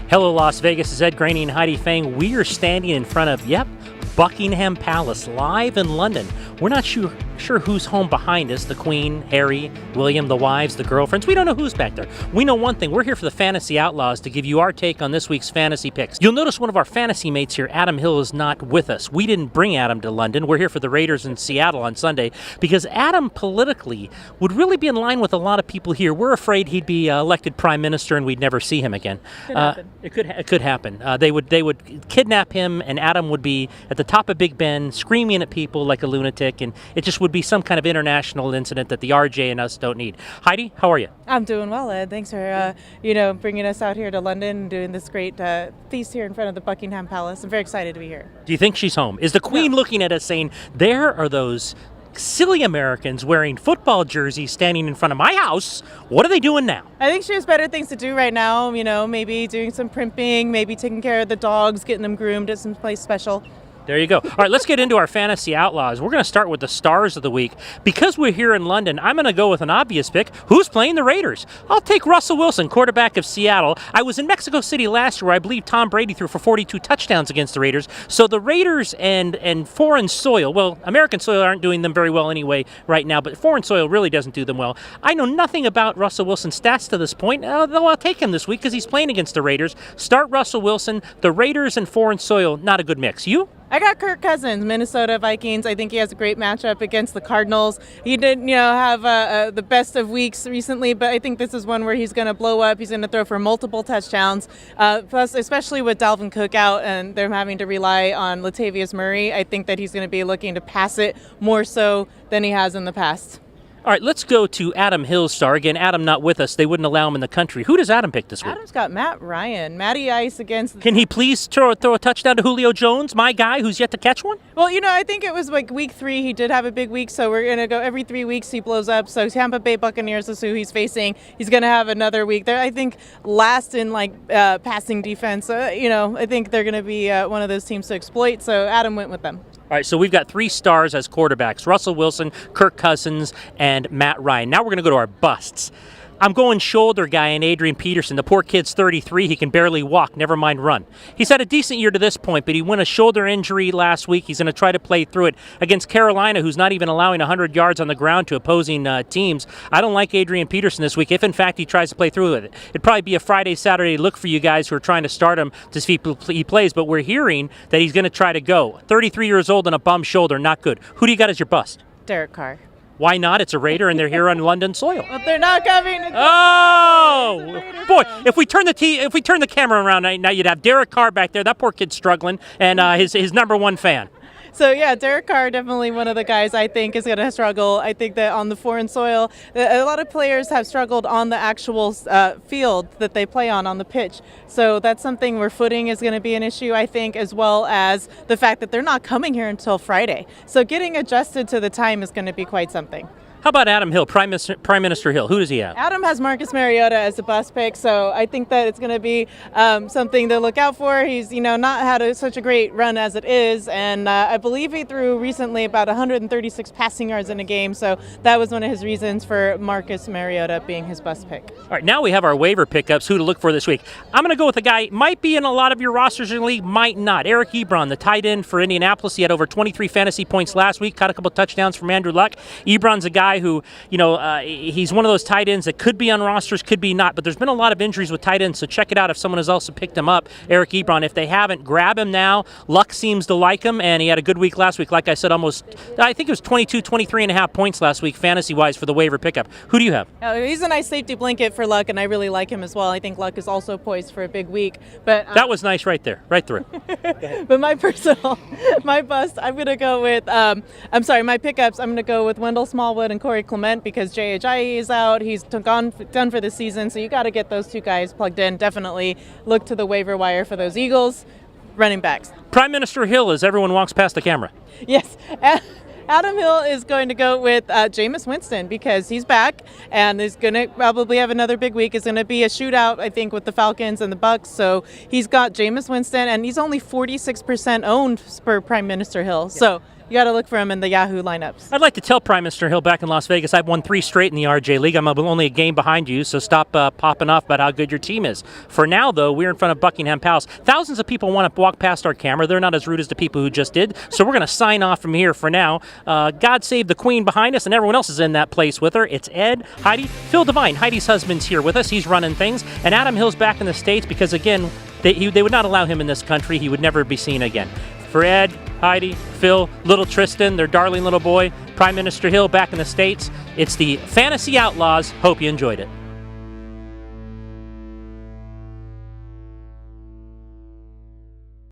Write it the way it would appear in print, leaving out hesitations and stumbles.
Hello, Las Vegas. It's Ed Graney and Heidi Fang. We are standing in front of, Buckingham Palace, live in London. We're not sure who's home behind us, the Queen, Harry, William, the wives, the girlfriends. We don't know who's back there. We know one thing. We're here for the Fantasy Outlaws to give you our take on this week's fantasy picks. You'll notice one of our fantasy mates here, Adam Hill, is not with us. We didn't bring Adam to London. We're here for the Raiders in Seattle on Sunday because Adam politically would really be in line with a lot of people here. We're afraid he'd be elected prime minister and we'd never see him again. It could happen. They would kidnap him and Adam would be at the top of Big Ben screaming at people like a lunatic, and it just would be some kind of international incident that the RJ and us don't need. Heidi, how are you? I'm doing well, Ed. Thanks for bringing us out here to London and doing this great feast here in front of the Buckingham Palace. I'm very excited to be here. Do you think she's home? Is the Queen looking at us saying, there are those silly Americans wearing football jerseys standing in front of my house? What are they doing now? I think she has better things to do right now, maybe doing some primping, maybe taking care of the dogs, getting them groomed at some place special. There you go. All right, let's get into our Fantasy Outlaws. We're going to start with the stars of the week. Because we're here in London, I'm going to go with an obvious pick. Who's playing the Raiders? I'll take Russell Wilson, quarterback of Seattle. I was in Mexico City last year where I believe Tom Brady threw for 42 touchdowns against the Raiders. So the Raiders and foreign soil, well, American soil aren't doing them very well anyway right now, but foreign soil really doesn't do them well. I know nothing about Russell Wilson's stats to this point, though I'll take him this week because he's playing against the Raiders. Start Russell Wilson. The Raiders and foreign soil, not a good mix. You? I got Kirk Cousins, Minnesota Vikings. I think he has a great matchup against the Cardinals. He did, have the best of weeks recently, but I think this is one where he's going to blow up. He's going to throw for multiple touchdowns. Plus, especially with Dalvin Cook out and they're having to rely on Latavius Murray, I think that he's going to be looking to pass it more so than he has in the past. All right, let's go to Adam Hill's star. Again, Adam not with us. They wouldn't allow him in the country. Who does Adam pick this week? Adam's got Matt Ryan. Matty Ice against... Can he please throw a touchdown to Julio Jones, my guy, who's yet to catch one? Well, I think it was like week 3. He did have a big week, so we're going to go every 3 weeks he blows up. So Tampa Bay Buccaneers is who he's facing. He's going to have another week. They're, I think, last in passing defense. I think they're going to be one of those teams to exploit, so Adam went with them. All right, so we've got 3 stars as quarterbacks: Russell Wilson, Kirk Cousins, and Matt Ryan. Now we're going to go to our busts. I'm going shoulder guy in Adrian Peterson. The poor kid's 33. He can barely walk, never mind run. He's had a decent year to this point, but he won a shoulder injury last week. He's going to try to play through it against Carolina, who's not even allowing 100 yards on the ground to opposing teams. I don't like Adrian Peterson this week, if in fact he tries to play through it. It'd probably be a Friday, Saturday look for you guys who are trying to start him to see if he plays, but we're hearing that he's going to try to go. 33 years old and a bum shoulder, not good. Who do you got as your bust? Derek Carr. Why not? It's a Raider, and they're here on London soil. But they're not coming. Oh, boy! If we turn the camera around now, you'd have Derek Carr back there. That poor kid's struggling, and his number one fan. So, Derek Carr, definitely one of the guys I think is going to struggle. I think that on the foreign soil, a lot of players have struggled on the actual field that they play on the pitch. So that's something where footing is going to be an issue, I think, as well as the fact that they're not coming here until Friday. So getting adjusted to the time is going to be quite something. How about Adam Hill, Prime Minister Hill? Who does he have? Adam has Marcus Mariota as a bust pick, so I think that it's going to be something to look out for. He's, not had such a great run as it is, and I believe he threw recently about 136 passing yards in a game, so that was one of his reasons for Marcus Mariota being his bust pick. All right, now we have our waiver pickups, who to look for this week. I'm going to go with a guy, might be in a lot of your rosters in the league, might not. Eric Ebron, the tight end for Indianapolis. He had over 23 fantasy points last week, caught a couple touchdowns from Andrew Luck. Ebron's a guy who, he's one of those tight ends that could be on rosters, could be not, but there's been a lot of injuries with tight ends, so check it out if someone has also picked him up, Eric Ebron. If they haven't, grab him now. Luck seems to like him, and he had a good week last week. Like I said, I think it was 23 and a half points last week, fantasy-wise, for the waiver pickup. Who do you have? He's a nice safety blanket for Luck, and I really like him as well. I think Luck is also poised for a big week. But that was nice right there, right through. But my bust, I'm going to go with, my pickups, I'm going to go with Wendell Smallwood and Corey Clement because J.H.I.E. is out. He's done for the season, so you got to get those 2 guys plugged in. Definitely look to the waiver wire for those Eagles running backs. Prime Minister Hill, as everyone walks past the camera. Yes. Adam Hill is going to go with Jameis Winston because he's back and is going to probably have another big week. It's going to be a shootout, I think, with the Falcons and the Bucks. So he's got Jameis Winston, and he's only 46% owned per Prime Minister Hill. So you got to look for him in the Yahoo lineups. I'd like to tell Prime Minister Hill back in Las Vegas, I've won 3 straight in the RJ League. I'm only a game behind you, so stop popping off about how good your team is. For now, though, we're in front of Buckingham Palace. Thousands of people want to walk past our camera. They're not as rude as the people who just did, so we're going to sign off from here for now. God save the Queen behind us, and everyone else is in that place with her. It's Ed, Heidi, Phil Devine. Heidi's husband's here with us. He's running things, and Adam Hill's back in the States because, again, they would not allow him in this country. He would never be seen again. For Ed, Heidi, Phil, little Tristan, their darling little boy, Prime Minister Hill back in the States, it's the Fantasy Outlaws. Hope you enjoyed it.